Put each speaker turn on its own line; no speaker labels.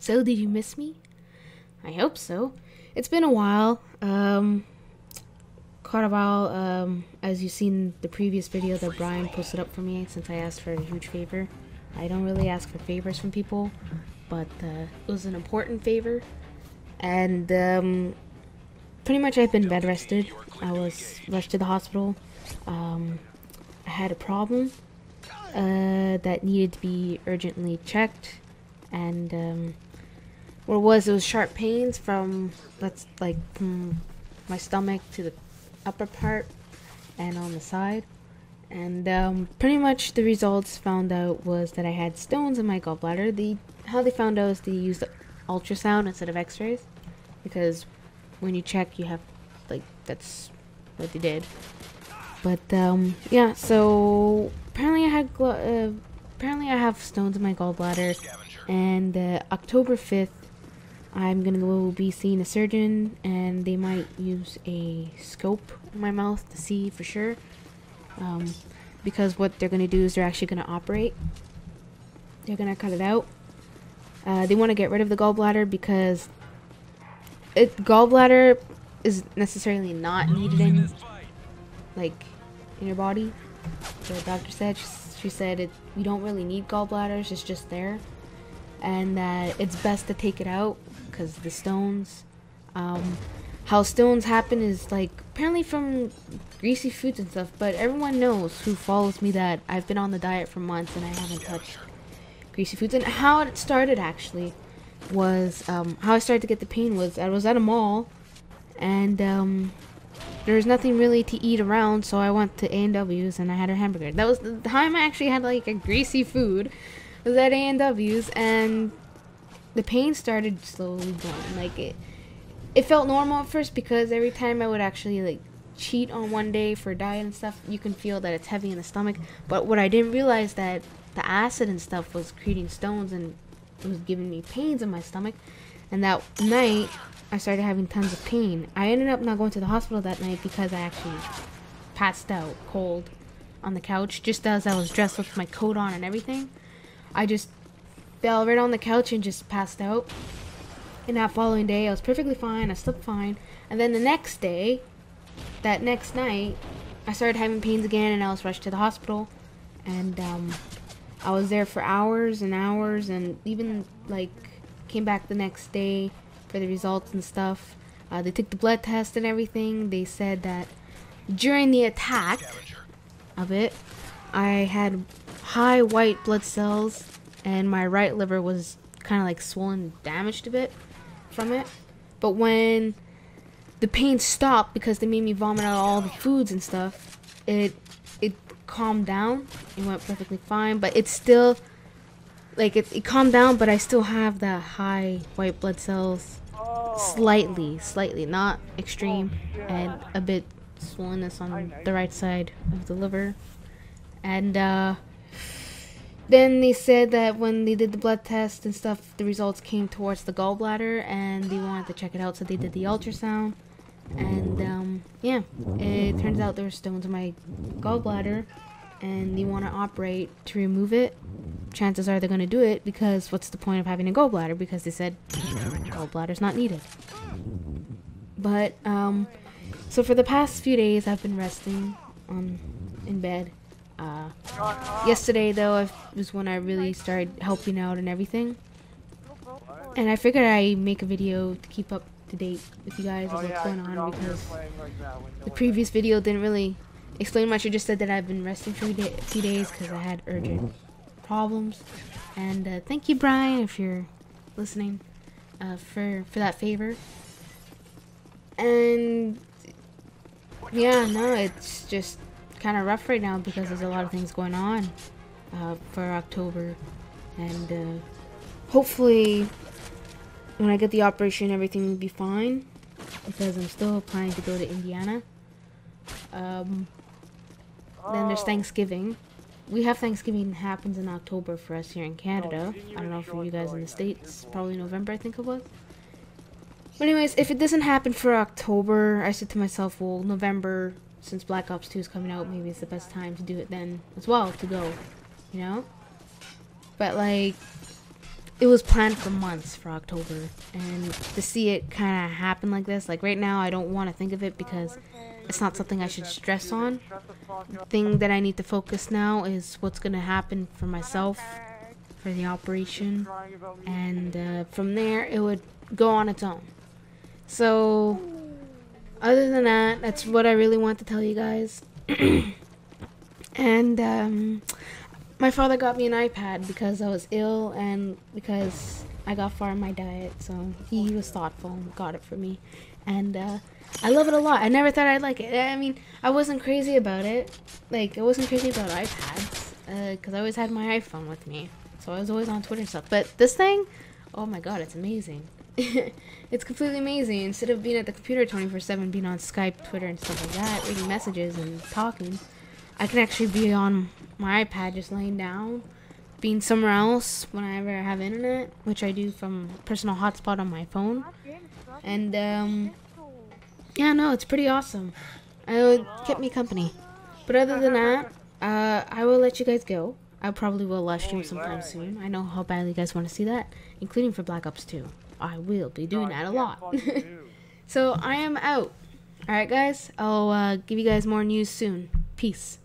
So, did you miss me? I hope so. It's been a while. Quite a while, as you've seen the previous video that Brian posted up for me since I asked for a huge favor. I don't really ask for favors from people, but it was an important favor. And pretty much I've been bed rested. I was rushed to the hospital. I had a problem that needed to be urgently checked, and what it was sharp pains from from my stomach to the upper part and on the side. And pretty much the results found out was that I had stones in my gallbladder. How they found out is they used ultrasound instead of x-rays, because when you check you have that's what they did. But yeah, so apparently I have stones in my gallbladder, and October 5th I'm gonna go be seeing a surgeon, and they might use a scope in my mouth to see for sure, because what they're gonna do is they're actually gonna operate. They're gonna cut it out. They want to get rid of the gallbladder because gallbladder is necessarily not needed in your body. The doctor said, she said we don't really need gallbladders, it's just there, and that it's best to take it out because the stones. How stones happen is apparently from greasy foods and stuff, but everyone knows who follows me that I've been on the diet for months and I haven't touched greasy foods. And how it started actually was, how I started to get the pain was I was at a mall, and there was nothing really to eat around, so I went to A&W's and I had a hamburger. That was the time I actually had a greasy food. I was at A&W's, and the pain started slowly going. It felt normal at first, because every time I would actually cheat on one day for diet and stuff, you can feel that it's heavy in the stomach. But what I didn't realize, that the acid and stuff was creating stones, and it was giving me pains in my stomach. And that night I started having tons of pain. I ended up not going to the hospital that night because I actually passed out cold on the couch just as I was dressed with my coat on and everything. I just fell right on the couch and just passed out. And that following day I was perfectly fine, I slept fine. And then the next day, that next night, I started having pains again, and I was rushed to the hospital. And I was there for hours and hours, and even came back the next day for the results and stuff. They took the blood test and everything. They said that during the attack of it, I had high white blood cells, and my right liver was kind of swollen, damaged a bit from it. But when the pain stopped, because they made me vomit out all the foods and stuff, it calmed down. It went perfectly fine, but it's still it calmed down, but I still have the high white blood cells, slightly, not extreme, and a bit swollenness on the right side of the liver. And then they said that when they did the blood test and stuff, the results came towards the gallbladder, and they wanted to check it out, so they did the ultrasound. And yeah, it turns out there were stones in my gallbladder, and they want to operate to remove it. Chances are they're going to do it, because what's the point of having a gallbladder? Because they said gallbladder's not needed. But so for the past few days I've been resting in bed. Yesterday though was when I really started helping out and everything, and I figured I'd make a video to keep up to date with you guys of what's going on, because the previous video didn't really explain much. I just said that I've been resting for a few days because I had urgent problems. And thank you, Brian, if you're listening, for that favor. And yeah, no, it's just kind of rough right now because there's a lot of things going on for October, and hopefully when I get the operation everything will be fine, because I'm still planning to go to Indiana. Then there's Thanksgiving. We have Thanksgiving happens in October for us here in Canada. I don't know for you guys in the States, probably November I think it was. But anyways, if it doesn't happen for October, I said to myself, well, November, since Black Ops 2 is coming out, maybe it's the best time to do it then as well, to go, you know? But it was planned for months for October, and to see it kind of happen like this, like right now, I don't want to think of it because it's not something I should stress on. The thing that I need to focus now is what's going to happen for myself, for the operation, and from there, it would go on its own. So, other than that, that's what I really want to tell you guys. And, my father got me an iPad because I was ill and because I got far in my diet, so he was thoughtful and got it for me. And I love it a lot. I never thought I'd like it. I mean, I wasn't crazy about it. Like, I wasn't crazy about iPads because I always had my iPhone with me. So I was always on Twitter and stuff. But this thing, oh my god, it's amazing. It's completely amazing. Instead of being at the computer 24/7, being on Skype, Twitter, and stuff like that, reading messages and talking, I can actually be on my iPad just laying down, being somewhere else whenever I have internet, which I do from a personal hotspot on my phone. And yeah, no, it's pretty awesome. It kept me company. But other than that, I will let you guys go. I probably will live stream sometime soon. I know how badly you guys want to see that, including for Black Ops 2. I will be doing that a lot. So I am out. Alright guys, I'll give you guys more news soon. Peace.